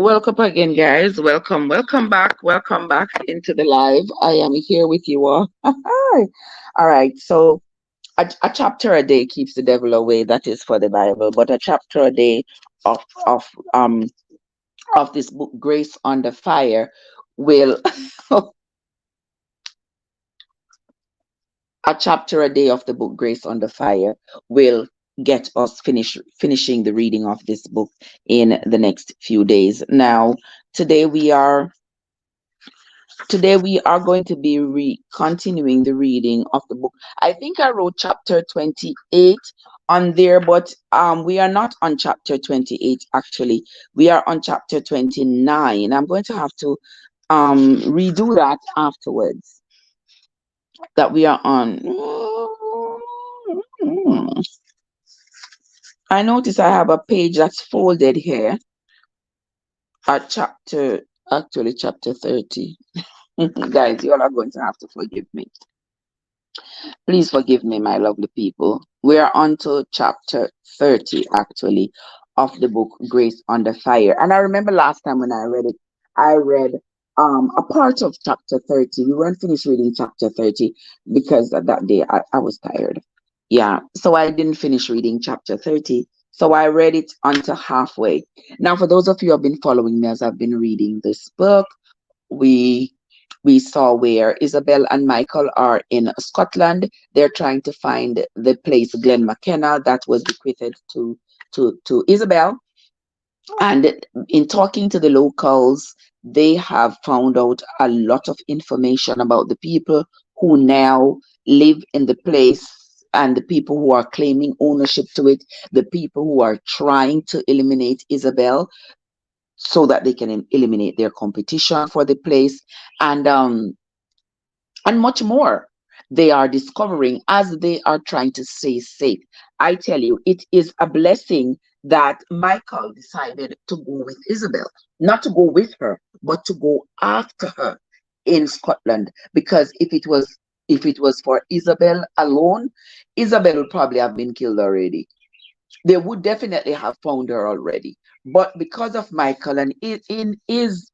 Welcome again, guys. Welcome back. Welcome back into the live. I am here with you all. All right. So, a chapter a day keeps the devil away. That is for the Bible. But a chapter a day of of um of this book, Grace Under Fire, will a chapter a day of the book, Grace Under Fire, will get us finishing the reading of this book in the next few days. Now, today we are Today we are going to be continuing the reading of the book. I think I wrote chapter 28 on there, but we are not on chapter 28 actually. We are on chapter 29. I'm going to have to redo that afterwards. That we are on. I notice I have a page that's folded here. Actually chapter 30. Guys, you all are going to have to forgive me. Please forgive me, my lovely people. We are on to chapter 30, actually, of the book Grace Under Fire. And I remember last time when I read a part of chapter 30. We weren't finished reading chapter 30 because that day I was tired. Yeah, so I didn't finish reading chapter 30. So I read it until halfway. Now, for those of you who have been following me as I've been reading this book, we we saw where Isabel and Michael are in Scotland. They're trying to find the place Glen McKenna that was bequeathed to Isabel. And in talking to the locals, they have found out a lot of information about the people who now live in the place and the people who are claiming ownership to it, the people who are trying to eliminate Isabel so that they can eliminate their competition for the place, and much more they are discovering as they are trying to stay safe. I tell you, it is a blessing that Michael decided to go with Isabel, not to go with her, but to go after her in Scotland. Because if it was for Isabel alone, Isabel would probably have been killed already. They would definitely have found her already. But because of Michael and in his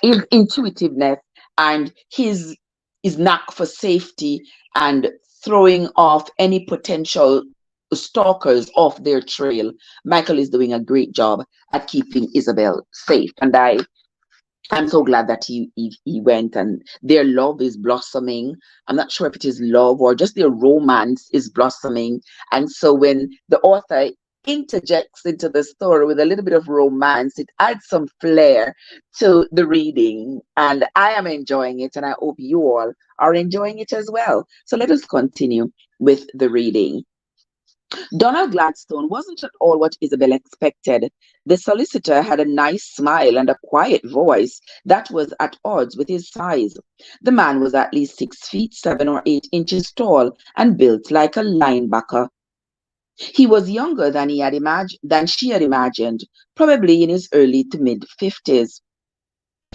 intuitiveness and his knack for safety and throwing off any potential stalkers off their trail, Michael is doing a great job at keeping Isabel safe. And I'm so glad that he went, and their love is blossoming. I'm not sure if it is love or just their romance is blossoming. And so when the author interjects into the story with a little bit of romance, it adds some flair to the reading. And I am enjoying it, and I hope you all are enjoying it as well. So let us continue with the reading. Donald Gladstone wasn't at all what Isabel expected. The solicitor had a nice smile and a quiet voice that was at odds with his size. The man was at least 6 feet 7 or 8 inches tall and built like a linebacker. He was younger than she had imagined, probably in his early to mid 50s.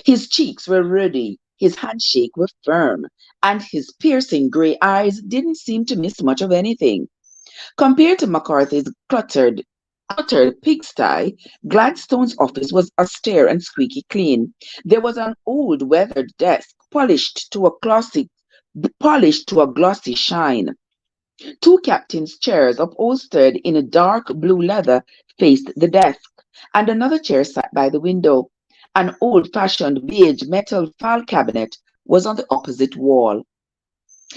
His cheeks were ruddy, his handshake was firm, and his piercing grey eyes didn't seem to miss much of anything. Compared to McCarthy's cluttered pigsty, Gladstone's office was austere and squeaky clean. There was an old weathered desk, polished to a glossy shine. Two captain's chairs, upholstered in a dark blue leather, faced the desk, and another chair sat by the window. An old-fashioned beige metal file cabinet was on the opposite wall.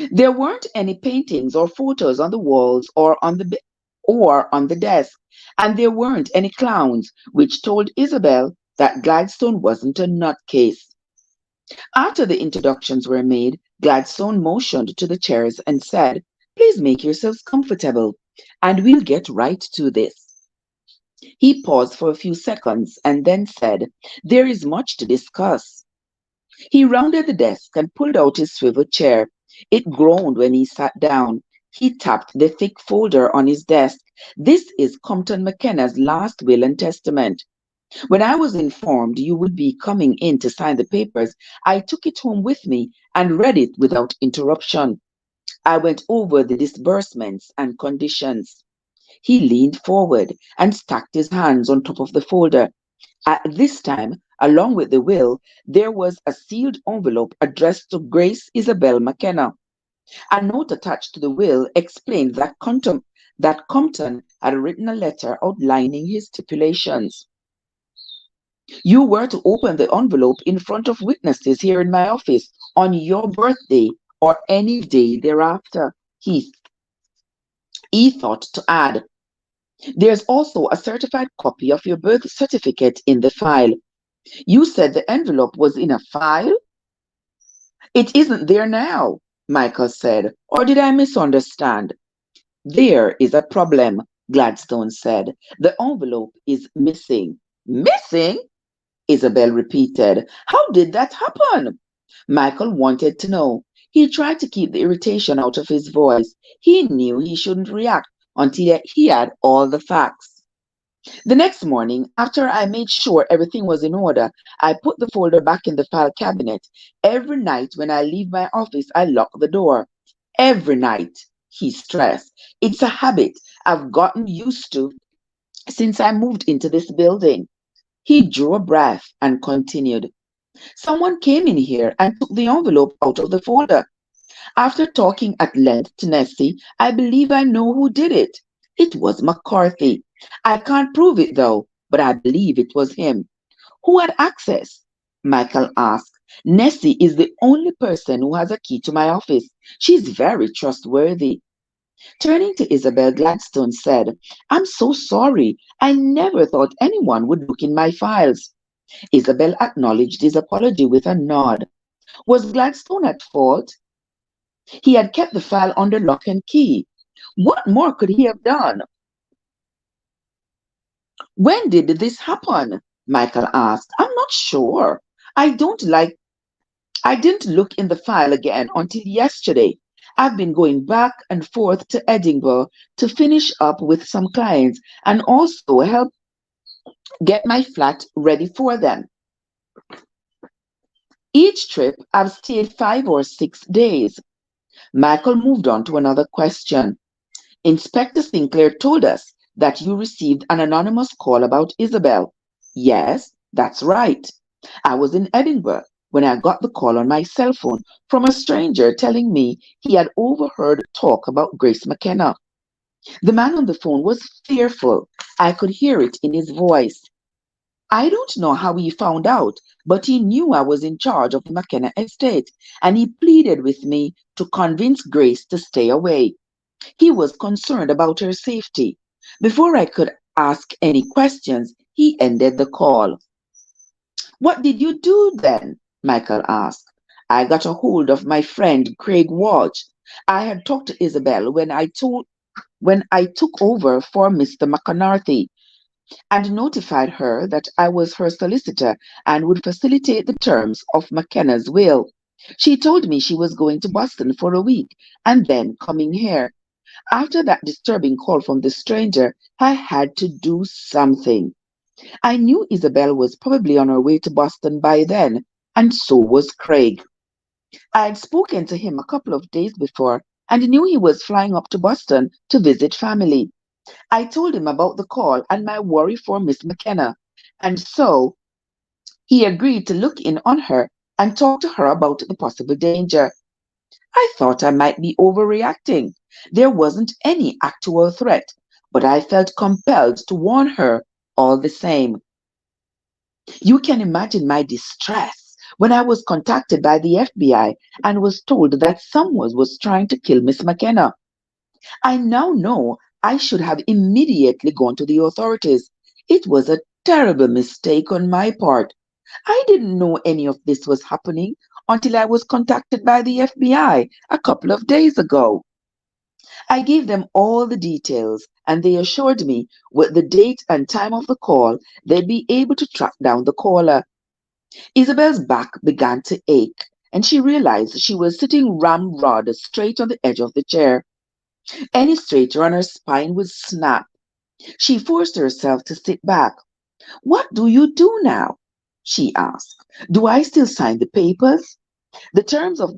There weren't any paintings or photos on the walls or on the desk, and there weren't any clowns, which told Isabel that Gladstone wasn't a nutcase. After the introductions were made, Gladstone motioned to the chairs and said, "Please make yourselves comfortable, and we'll get right to this." He paused for a few seconds and then said, "There is much to discuss." He rounded the desk and pulled out his swivel chair. It groaned when he sat down. He tapped the thick folder on his desk. "This is Compton McKenna's last will and testament. When I was informed you would be coming in to sign the papers, I took it home with me and read it without interruption. I went over the disbursements and conditions." He leaned forward and stacked his hands on top of the folder. At this time, along with the will, there was a sealed envelope addressed to Grace Isabel McKenna. A note attached to the will explained that Compton had written a letter outlining his stipulations. You were to open the envelope in front of witnesses here in my office on your birthday or any day thereafter, he thought to add. There's also a certified copy of your birth certificate in the file. You said the envelope was in a file? It isn't there now, Michael said. Or did I misunderstand? There is a problem, Gladstone said. The envelope is missing. Missing? Isabel repeated. How did that happen? Michael wanted to know. He tried to keep the irritation out of his voice. He knew he shouldn't react until he had all the facts. The next morning, after I made sure everything was in order, I put the folder back in the file cabinet. Every night when I leave my office, I lock the door. Every night, he stressed. It's a habit I've gotten used to since I moved into this building. He drew a breath and continued. Someone came in here and took the envelope out of the folder. After talking at length to Nessie, I believe I know who did it. It was McCarthy. I can't prove it though, but I believe it was him. Who had access? Michael asked. Nessie is the only person who has a key to my office. She's very trustworthy. Turning to Isabel, Gladstone said, I'm so sorry. I never thought anyone would look in my files. Isabel acknowledged his apology with a nod. Was Gladstone at fault? He had kept the file under lock and key. What more could he have done? When did this happen? Michael asked. I'm not sure. I don't like I didn't look in the file again until yesterday. I've been going back and forth to Edinburgh to finish up with some clients and also help get my flat ready for them. Each trip I've stayed 5 or 6 days. Michael moved on to another question. Inspector Sinclair told us that you received an anonymous call about Isabel. Yes, that's right. I was in Edinburgh when I got the call on my cell phone from a stranger telling me he had overheard talk about Grace McKenna. The man on the phone was fearful. I could hear it in his voice. I don't know how he found out, but he knew I was in charge of the McKenna estate, and he pleaded with me to convince Grace to stay away. He was concerned about her safety. Before I could ask any questions, he ended the call. What did you do then? Michael asked. I got a hold of my friend Craig Walsh. I had talked to Isabel when I took over for Mr. McConarthy and notified her that I was her solicitor and would facilitate the terms of McKenna's will. She told me she was going to Boston for a week and then coming here. After that disturbing call from the stranger, I had to do something. I knew Isabel was probably on her way to Boston by then, and so was Craig. I had spoken to him a couple of days before and knew he was flying up to Boston to visit family. I told him about the call and my worry for Miss McKenna, and so he agreed to look in on her and talk to her about the possible danger. I thought I might be overreacting. There wasn't any actual threat, but I felt compelled to warn her all the same. You can imagine my distress when I was contacted by the FBI and was told that someone was trying to kill Miss McKenna. I now know I should have immediately gone to the authorities. It was a terrible mistake on my part. I didn't know any of this was happening until I was contacted by the FBI a couple of days ago. I gave them all the details, and they assured me with the date and time of the call, they'd be able to track down the caller. Isabel's back began to ache, and she realized she was sitting ramrod straight on the edge of the chair. Any straighter and her spine would snap. She forced herself to sit back. What do you do now? She asked. Do I still sign the papers? The terms of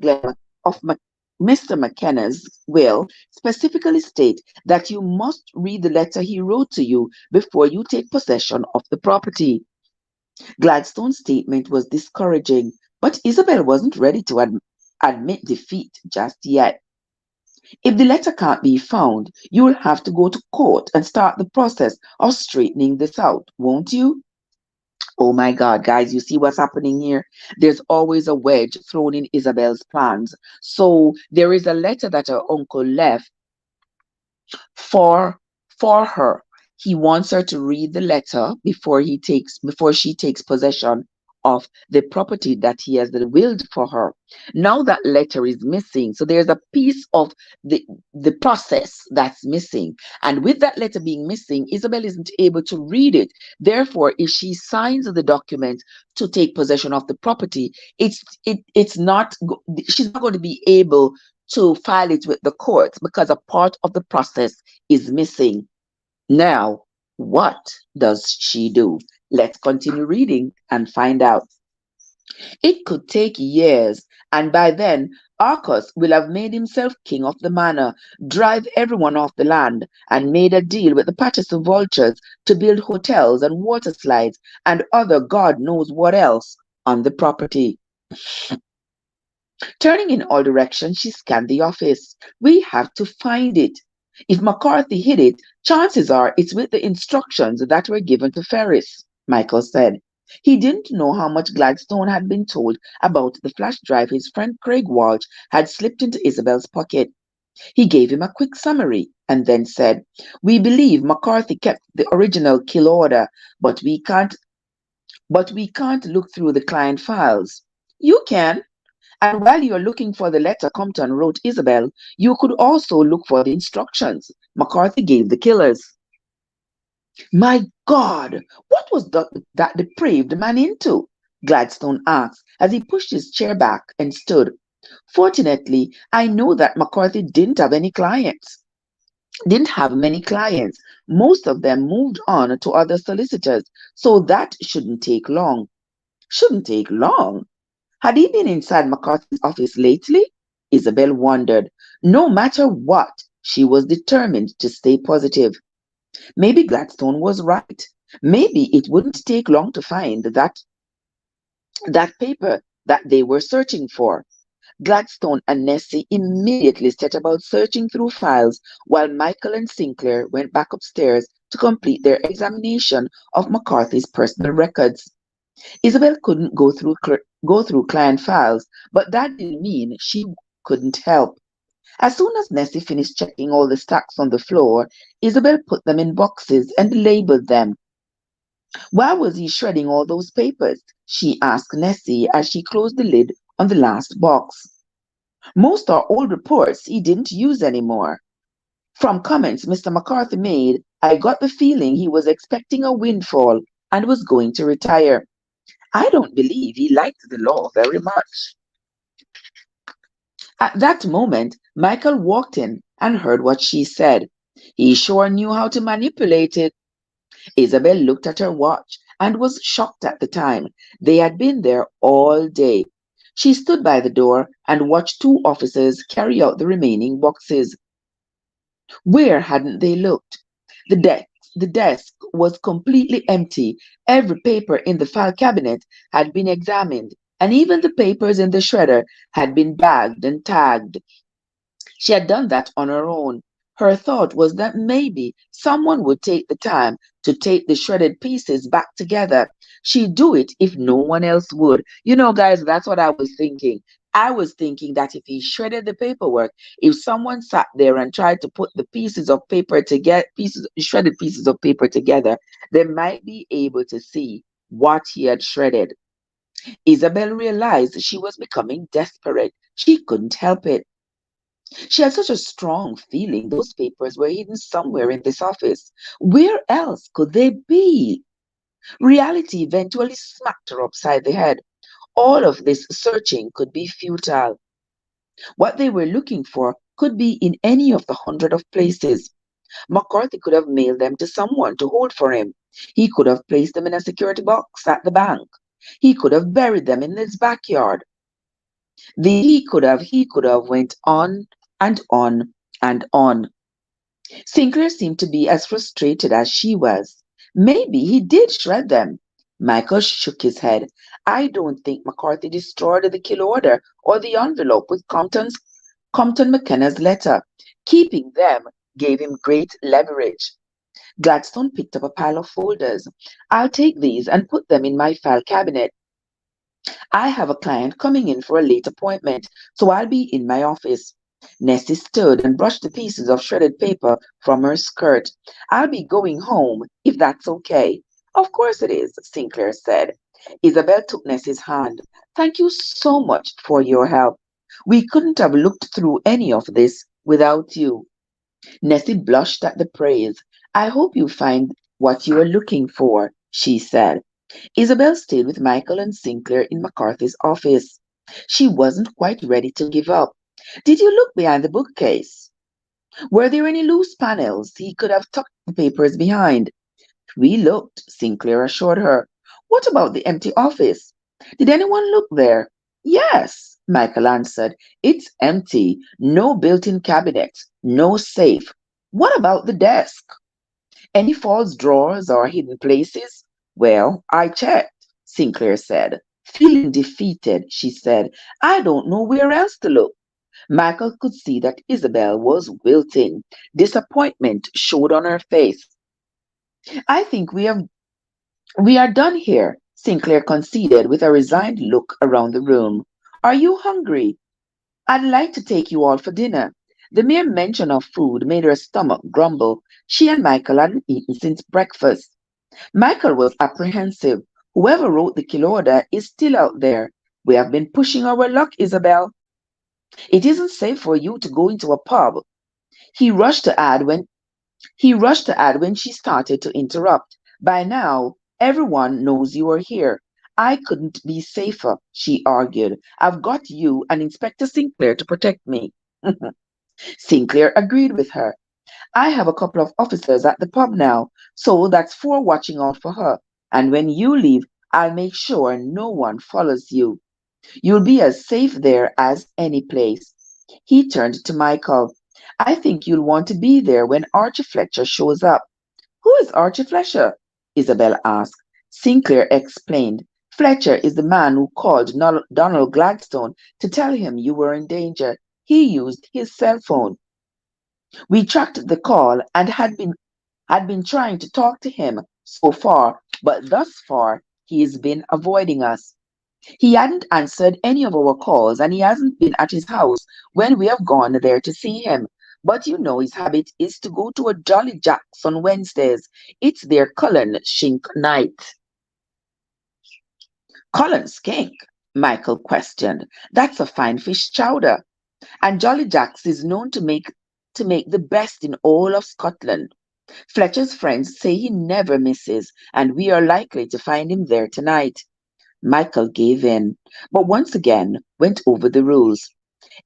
Mr. McKenna's will specifically state that you must read the letter he wrote to you before you take possession of the property. Gladstone's statement was discouraging, but Isabel wasn't ready to admit defeat just yet. If the letter can't be found, you'll have to go to court and start the process of straightening this out, won't you? Oh my God, guys, you see what's happening here? There's always a wedge thrown in Isabel's plans. So there is a letter that her uncle left for for her. He wants her to read the letter before she takes possession of the property that he has willed for her. Now that letter is missing. So there's a piece of the the process that's missing. And with that letter being missing, Isabel isn't able to read it. Therefore, if she signs the document to take possession of the property, it's not she's not going to be able to file it with the courts because a part of the process is missing. Now, what does she do? Let's continue reading and find out. It could take years, and by then, Arcos will have made himself king of the manor, drive everyone off the land, and made a deal with the Patterson vultures to build hotels and water slides and other God knows what else on the property. Turning in all directions, she scanned the office. We have to find it. If McCarthy hid it, chances are it's with the instructions that were given to Ferris, Michael said. He didn't know how much Gladstone had been told about the flash drive his friend Craig Walsh had slipped into Isabel's pocket. He gave him a quick summary and then said, "We believe McCarthy kept the original kill order, but we can't look through the client files." "You can. And while you're looking for the letter Compton wrote Isabel, you could also look for the instructions McCarthy gave the killers." My God, what was that depraved man into? Gladstone asked as he pushed his chair back and stood. Fortunately, I know that McCarthy didn't have many clients. Most of them moved on to other solicitors, so that shouldn't take long. Shouldn't take long? Had he been inside McCarthy's office lately? Isabel wondered. No matter what, she was determined to stay positive. Maybe Gladstone was right. Maybe it wouldn't take long to find that paper that they were searching for. Gladstone and Nessie immediately set about searching through files while Michael and Sinclair went back upstairs to complete their examination of McCarthy's personal records. Isabel couldn't go through client files, but that didn't mean she couldn't help. As soon as Nessie finished checking all the stacks on the floor, Isabel put them in boxes and labeled them. Why was he shredding all those papers? She asked Nessie as she closed the lid on the last box. Most are old reports he didn't use anymore. From comments Mr. McCarthy made, I got the feeling he was expecting a windfall and was going to retire. I don't believe he liked the law very much. At that moment, Michael walked in and heard what she said. He sure knew how to manipulate it. Isabel looked at her watch and was shocked at the time. They had been there all day. She stood by the door and watched two officers carry out the remaining boxes. Where hadn't they looked? The desk, the desk was completely empty. Every paper in the file cabinet had been examined, and even the papers in the shredder had been bagged and tagged. She had done that on her own. Her thought was that maybe someone would take the time to take the shredded pieces back together. She'd do it if no one else would. You know, guys, that's what I was thinking. I was thinking that if he shredded the paperwork, if someone sat there and tried to put the pieces of paper together, shredded pieces of paper together, they might be able to see what he had shredded. Isabel realized she was becoming desperate. She couldn't help it. She had such a strong feeling those papers were hidden somewhere in this office. Where else could they be? Reality eventually smacked her upside the head. All of this searching could be futile. What they were looking for could be in any of the hundred of places. McCarthy could have mailed them to someone to hold for him. He could have placed them in a security box at the bank. He could have buried them in his backyard. The he could have went on and on and on. Sinclair seemed to be as frustrated as she was. Maybe he did shred them. Michael shook his head. I don't think McCarthy destroyed the kill order or the envelope with Compton McKenna's letter. Keeping them gave him great leverage. Gladstone picked up a pile of folders. I'll take these and put them in my file cabinet. I have a client coming in for a late appointment, so I'll be in my office. Nessie stood and brushed the pieces of shredded paper from her skirt. I'll be going home, if that's okay. Of course it is, Sinclair said. Isabel took Nessie's hand. Thank you so much for your help. We couldn't have looked through any of this without you. Nessie blushed at the praise. I hope you find what you are looking for, she said. Isabel stayed with Michael and Sinclair in McCarthy's office. She wasn't quite ready to give up. Did you look behind the bookcase? Were there any loose panels he could have tucked the papers behind? We looked, Sinclair assured her. What about the empty office? Did anyone look there? Yes, Michael answered. It's empty. No built-in cabinet. No safe. What about the desk? Any false drawers or hidden places? Well, I checked, Sinclair said. Feeling defeated, she said, I don't know where else to look. Michael could see that Isabel was wilting. Disappointment showed on her face. I think we are done here, Sinclair conceded with a resigned look around the room. Are you hungry? I'd like to take you all for dinner. The mere mention of food made her stomach grumble. She and Michael hadn't eaten since breakfast. Michael was apprehensive. Whoever wrote the kill order is still out there. We have been pushing our luck, Isabel. It isn't safe for you to go into a pub. He rushed to add when she started to interrupt. By now, everyone knows you are here. I couldn't be safer, she argued. I've got you and Inspector Sinclair to protect me. Sinclair agreed with her. I have a couple of officers at the pub now, so that's four watching out for her. And when you leave, I'll make sure no one follows you. You'll be as safe there as any place. He turned to Michael. I think you'll want to be there when Archie Fletcher shows up. Who is Archie Fletcher? Isabel asked. Sinclair explained. Fletcher is the man who called Donald Gladstone to tell him you were in danger. He used his cell phone. We tracked the call and had been trying to talk to him so far, but thus far he has been avoiding us. He hadn't answered any of our calls and he hasn't been at his house when we have gone there to see him. But you know his habit is to go to a Jolly Jack's on Wednesdays. It's their Cullen Shink night. Cullen Skink? Michael questioned. That's a fine fish chowder. And Jolly Jack's is known to make the best in all of Scotland. Fletcher's friends say he never misses, and we are likely to find him there tonight. Michael gave in, but once again went over the rules.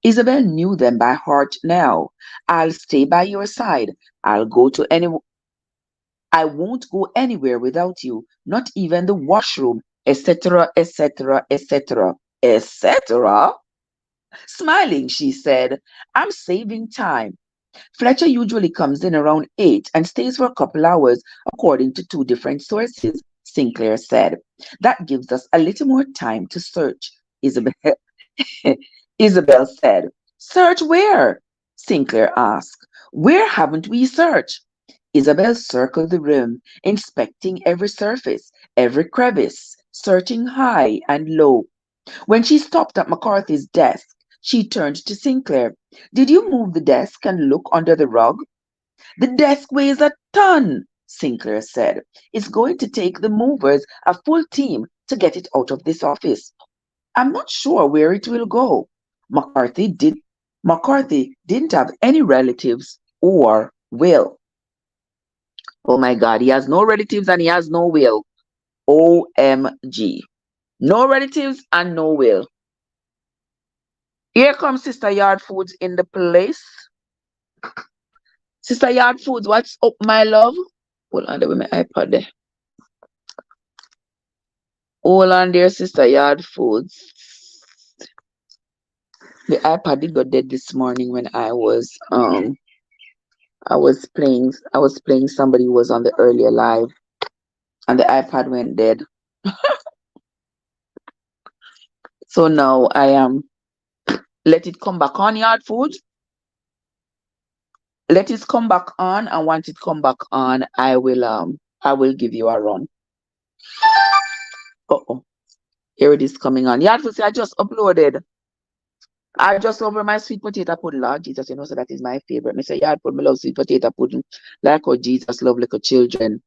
Isabel knew them by heart now. I'll stay by your side. I'll go to any I won't go anywhere without you, not even the washroom, etc., etc., etc., etc. Smiling, she said, I'm saving time. Fletcher usually comes in around 8 and stays for a couple hours, according to two different sources, Sinclair said. That gives us a little more time to search, Isabel, Isabel said. Search where? Sinclair asked. Where haven't we searched? Isabel circled the room, inspecting every surface, every crevice, searching high and low. When she stopped at McCarthy's desk, she turned to Sinclair. Did you move the desk and look under the rug? The desk weighs a ton, Sinclair said. It's going to take the movers a full team to get it out of this office. I'm not sure where it will go. McCarthy didn't have any relatives or will. Oh my God, he has no relatives and he has no will. OMG. No relatives and no will. Here comes Sister Yard Foods in the place. Sister Yard Foods, what's up, my love? Hold on there with my iPad there. Hold on there, Sister Yard Foods. The iPad did go dead this morning when I was playing somebody who was on the earlier live and the iPad went dead. So now I am let it come back on, yard food. Let it come back on, and once it come back on, I will give you a run. Uh-oh. Here it is coming on. Yard food say I just uploaded. I just over my sweet potato pudding. Lord Jesus, you know, so that is my favorite. Me say yard food, me love sweet potato pudding. Like how Jesus love little children.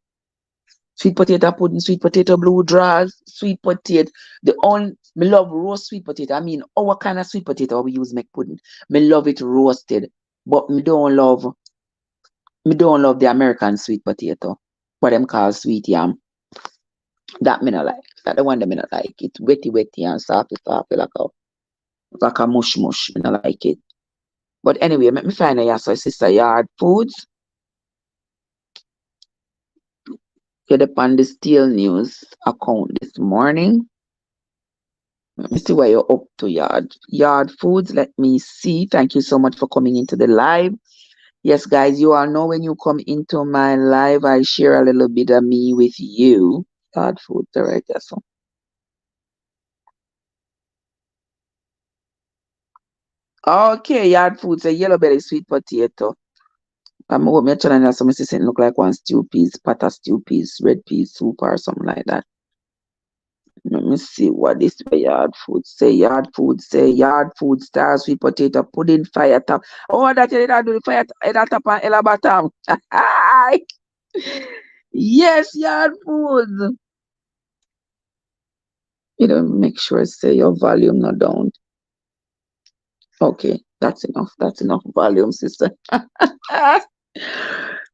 Sweet potato pudding, sweet potato blue draws, sweet potato. The only me love roast sweet potato. I mean, our kind of sweet potato we use make pudding. Me love it roasted, but me don't love the American sweet potato. What them call sweet yam. That me not like. That the one that me not like. It wetty and soft like a mush. Me not like it. But anyway, let me find a so sister yard foods. Get up on the Steel News account this morning. Let me see what you're up to, yard foods. Let me see. Thank you so much for coming into the live. Yes, guys, you all know when you come into my live, I share a little bit of me with you. Yard foods, all right, that's all. Okay, yard foods, a yellow belly sweet potato. I'm hope my channel has something to look like one stew peas, pata stew peas, red peas soup or something like that. Let me see what this yard food say. Yard food star sweet potato pudding fire top. Oh, that you did do the fire top and ela bottom. Yes, yard food. You know, make sure say your volume not down. Okay, that's enough. That's enough volume, sister.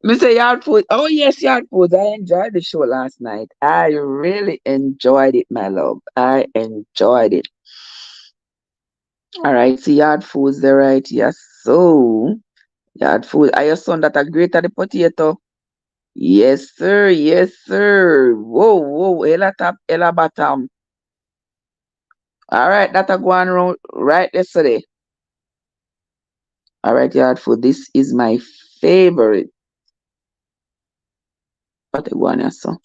Mr. Yard Food. Oh yes, Yard Food. I enjoyed the show last night. I really enjoyed it, my love. I enjoyed it. All right, see Yard Foods there, right? Yes. So Yard Food. Are your son that are great at the potato? Yes, sir. Yes, sir. Whoa. Ella top, ella bottom. All right, that are going around right yesterday. All right, Yard Food. This is my favorite. What a one, so.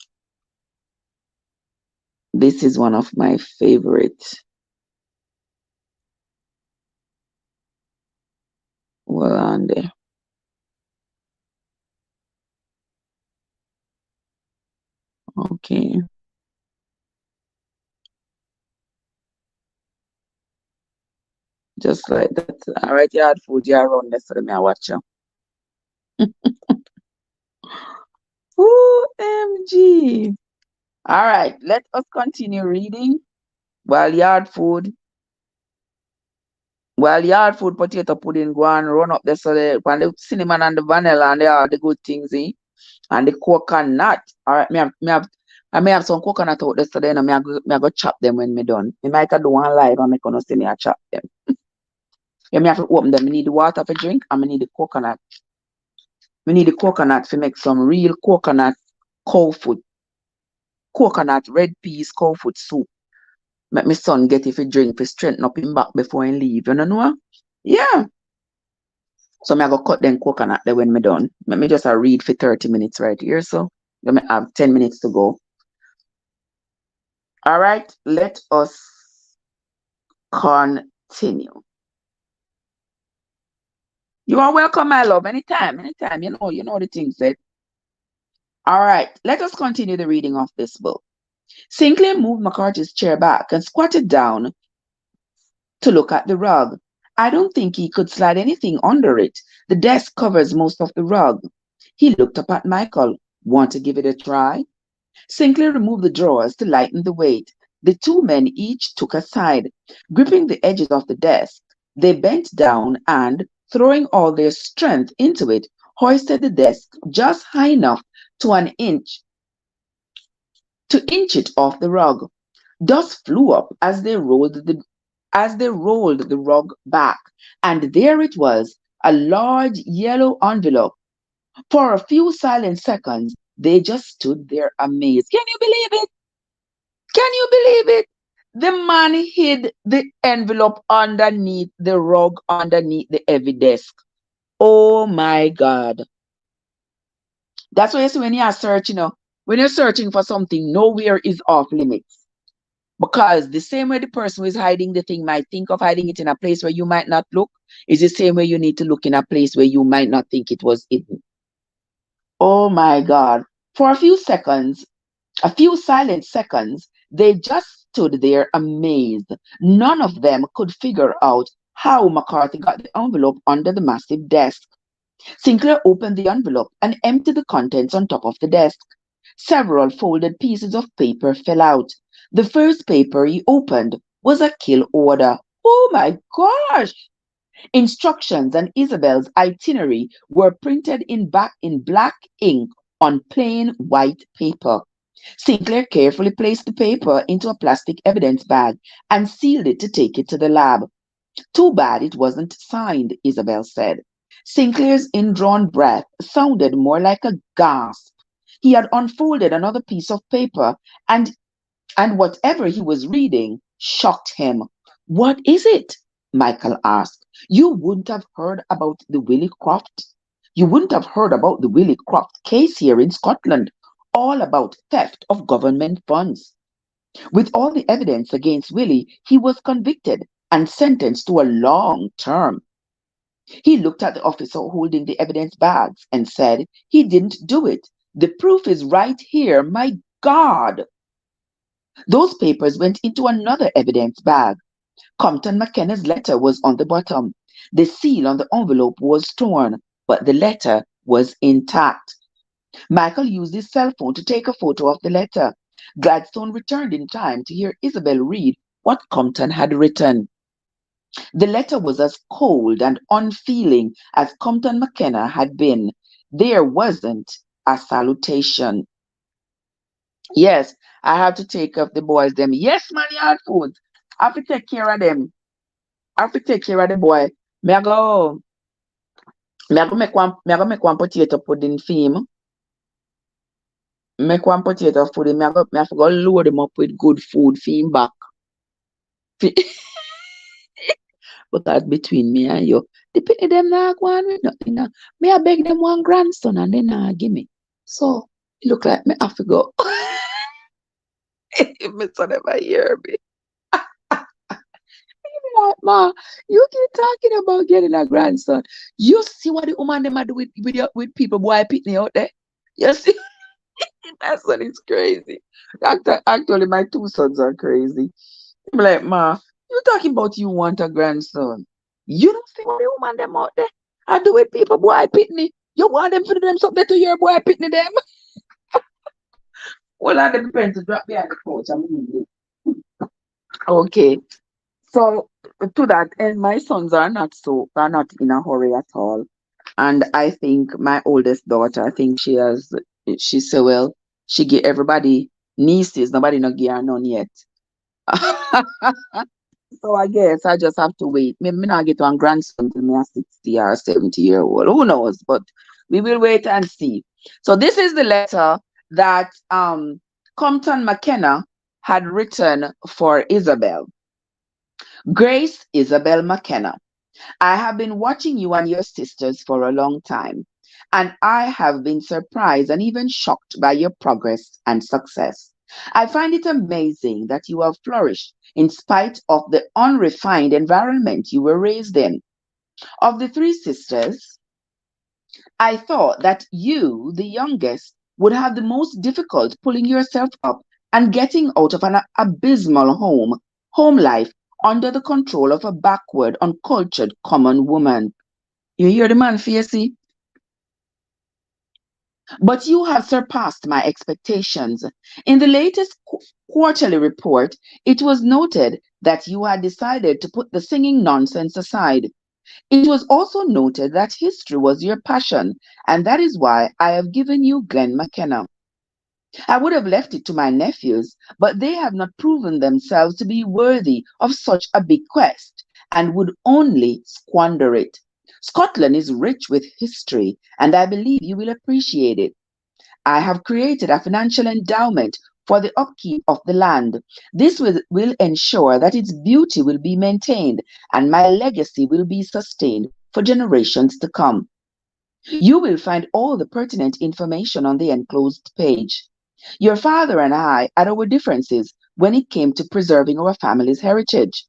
This is one of my favorite. Well, on there. Okay. Just like that. All right, Yard Food. You're around yesterday. Me, I watch you. OMG. All right, let us continue reading. While yard food potato pudding go and run up there so when the cinnamon and the vanilla and they are the good things, and the coconut. All right, I may have some coconut out there so then I go chop them when me done. Me might do one live and me gonna see me I chop them. Yeah, me have to open them. I need the water for drink and I need the coconut. We need the coconut to make some real coconut cow food. Coconut red peas cow food soup. Make my son get it for drink for strengthen up him back before he leave. You know? Yeah. So I go cut them coconut there when me done. Let me just read for 30 minutes right here. So let me have 10 minutes to go. All right, let us continue. You are welcome, my love. Anytime. You know the things said. All right, let us continue the reading of this book. Sinclair moved McCarthy's chair back and squatted down to look at the rug. I don't think he could slide anything under it. The desk covers most of the rug. He looked up at Michael. Want to give it a try? Sinclair removed the drawers to lighten the weight. The two men each took a side. Gripping the edges of the desk, they bent down and, throwing all their strength into it, hoisted the desk just high enough to inch it off the rug. Dust flew up as they rolled the rug back, and there it was, a large yellow envelope. For a few silent seconds, they just stood there amazed. Can you believe it? Can you believe it? The man hid the envelope underneath the rug, underneath the heavy desk. Oh my God. That's what you see when you are searching, When you're searching for something, nowhere is off limits. Because the same way the person who is hiding the thing might think of hiding it in a place where you might not look, is the same way you need to look in a place where you might not think it was hidden. Oh my God. For a few silent seconds, they just stood there amazed. None of them could figure out how McCarthy got the envelope under the massive desk. Sinclair opened the envelope and emptied the contents on top of the desk. Several folded pieces of paper fell out. The first paper he opened was a kill order. Oh my gosh! Instructions and Isabel's itinerary were printed in black ink on plain white paper. Sinclair carefully placed the paper into a plastic evidence bag and sealed it to take it to the lab. Too bad it wasn't signed, Isabel said. Sinclair's indrawn breath sounded more like a gasp. He had unfolded another piece of paper, and whatever he was reading shocked him. What is it? Michael asked. You wouldn't have heard about the Willie Croft. You wouldn't have heard about the Willie Croft case here in Scotland, all about theft of government funds. With all the evidence against Willie, he was convicted and sentenced to a long term. He looked at the officer holding the evidence bags and said, he didn't do it. The proof is right here. My God! Those papers went into another evidence bag. Compton McKenna's letter was on the bottom. The seal on the envelope was torn, but the letter was intact. Michael used his cell phone to take a photo of the letter. Gladstone returned in time to hear Isabel read what Compton had written. The letter was as cold and unfeeling as Compton McKenna had been. There wasn't a salutation. Yes, I have to take up the boys them. Yes, man, yard food. I have to take care of them. I have to take care of the boy. Me I go make one potato pudding for him. Make one potato pudding. Me I have to go load him up with good food for him back. Because between me and you, the penny them not go on with nothing. Now. Me I beg them one grandson and they not give me. So it look like me have to go. Me son never hear me. Like, ma, you keep talking about getting a grandson. You see what the woman them a do with people boy pitney out there? You see, that son is crazy. Actually, my two sons are crazy. I'm like, ma, you talking about you want a grandson. You don't see what the woman them out there I do with people boy pitney. You want them to do them something to your boy pitney them? Well, that depends to drop behind the couch. I'm moving. Okay. So to that end, my sons are not in a hurry at all. And I think my oldest daughter, I think she's so well. She give everybody nieces, nobody not give her none yet. So I guess I just have to wait. Maybe me not get one grandson till me a 60 or 70-year old. Who knows? But we will wait and see. So this is the letter that Compton McKenna had written for Isabel. Grace Isabel McKenna. I have been watching you and your sisters for a long time, and I have been surprised and even shocked by your progress and success. I find it amazing that you have flourished in spite of the unrefined environment you were raised in. Of the three sisters, I thought that you, the youngest, would have the most difficult pulling yourself up and getting out of an abysmal home life under the control of a backward, uncultured common woman. You hear the man, Facey? But you have surpassed my expectations. In the latest quarterly report, it was noted that you had decided to put the singing nonsense aside. It was also noted that history was your passion, and that is why I have given you Glenn McKenna. I would have left it to my nephews, but they have not proven themselves to be worthy of such a big quest and would only squander it. Scotland is rich with history, and I believe you will appreciate it. I have created a financial endowment for the upkeep of the land. This will ensure that its beauty will be maintained and my legacy will be sustained for generations to come. You will find all the pertinent information on the enclosed page. Your father and I had our differences when it came to preserving our family's heritage.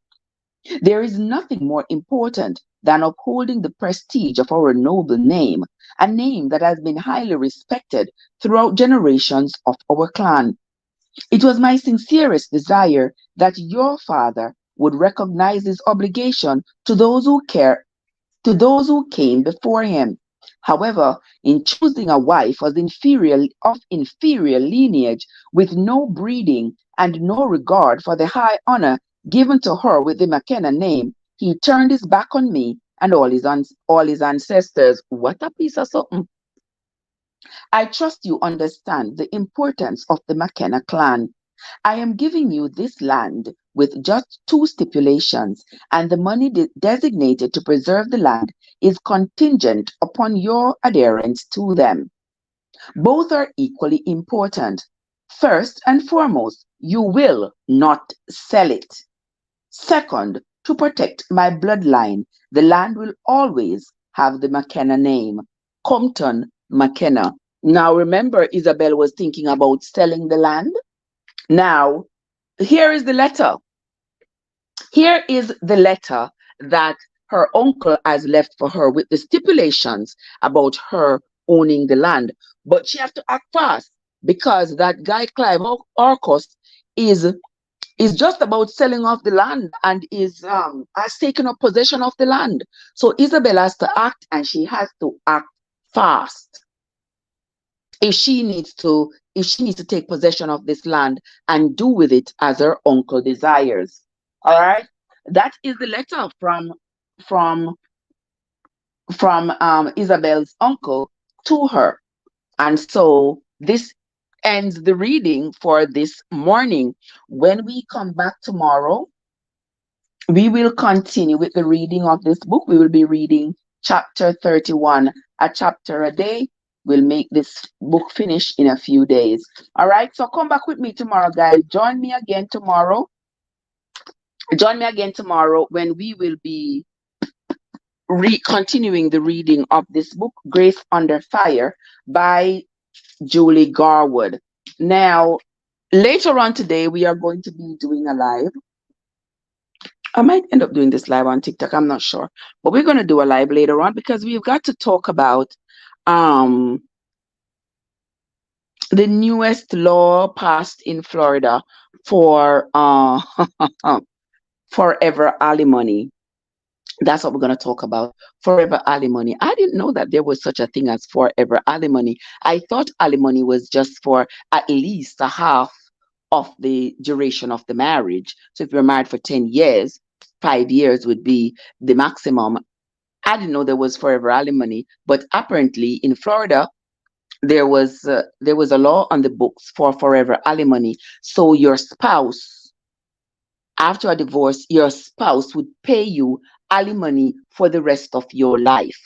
There is nothing more important than upholding the prestige of our noble name, a name that has been highly respected throughout generations of our clan. It was my sincerest desire that your father would recognize his obligation to those who came before him. However, in choosing a wife of inferior lineage with no breeding and no regard for the high honor given to her with the McKenna name, he turned his back on me and all his ancestors. What a piece of something! I trust you understand the importance of the McKenna clan. I am giving you this land with just two stipulations, and the money designated to preserve the land is contingent upon your adherence to them. Both are equally important. First and foremost, you will not sell it. Second, to protect my bloodline, the land will always have the McKenna name, Compton McKenna. Now, remember, Isabel was thinking about selling the land. Now, here is the letter. Here is the letter that her uncle has left for her with the stipulations about her owning the land. But she have to act fast because that guy Clive Arcos is is just about selling off the land and is has taken up possession of the land. So Isabel has to act and she has to act fast if she needs to take possession of this land and do with it as her uncle desires. All right, that is the letter from Isabel's uncle to her. And so this ends the reading for this morning. When we come back tomorrow, we will continue with the reading of this book. We will be reading chapter 31, a chapter a day. We'll make this book finish in a few days. All right, so come back with me tomorrow, guys. Join me again tomorrow. Join me again tomorrow when we will be continuing the reading of this book, Grace Under Fire, by Julie Garwood. Now, later on today, we are going to be doing a live. I might end up doing this live on TikTok. I'm not sure, but we're going to do a live later on because we've got to talk about the newest law passed in Florida for forever alimony. That's what we're going to talk about. Forever alimony. I didn't know that there was such a thing as forever alimony. I thought alimony was just for at least a half of the duration of the marriage. So if you're married for 10 years, 5 years would be the maximum. I didn't know there was forever alimony, but apparently in Florida, there was a law on the books for forever alimony. So your spouse, after a divorce, your spouse would pay you alimony for the rest of your life.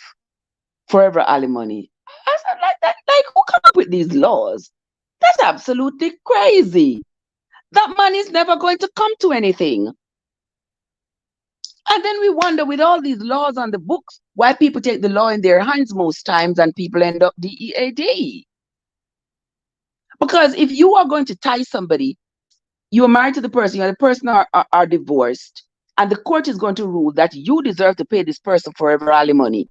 Forever alimony. I said, like that, like who come up with these laws? That's absolutely crazy. That money is never going to come to anything. And then we wonder, with all these laws on the books, why people take the law in their hands most times and people end up DEAD. Because if you are going to tie somebody, you are married to the person, the person are divorced, and the court is going to rule that you deserve to pay this person forever alimony.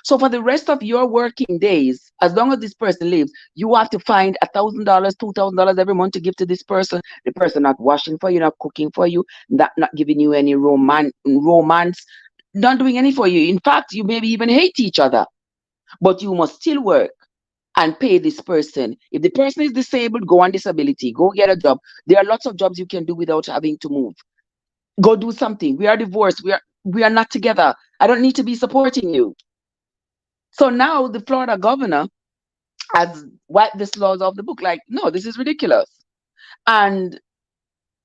So for the rest of your working days, as long as this person lives, you have to find $1,000, $2,000 every month to give to this person. The person not washing for you, not cooking for you, not giving you any romance, not doing any for you. In fact, you maybe even hate each other, but you must still work and pay this person. If the person is disabled, go on disability, go get a job. There are lots of jobs you can do without having to move. Go do something. We are divorced. We are not together. I don't need to be supporting you. So now the Florida governor has wiped this laws off the book. Like, no, this is ridiculous. And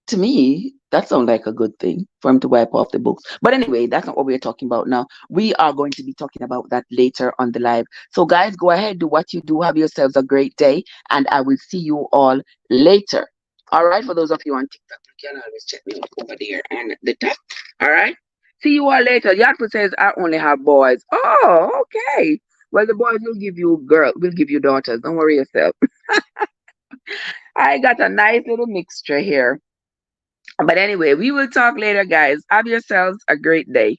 to me, that sounds like a good thing for him to wipe off the books. But anyway, that's not what we're talking about now. We are going to be talking about that later on the live. So guys, go ahead, do what you do. Have yourselves a great day. And I will see you all later. All right. For those of you on TikTok, you can always check me out over there and the top. All right. See you all later. Yatpo says I only have boys. Oh, okay. Well, the boys will give you daughters. Don't worry yourself. I got a nice little mixture here. But anyway, we will talk later, guys. Have yourselves a great day.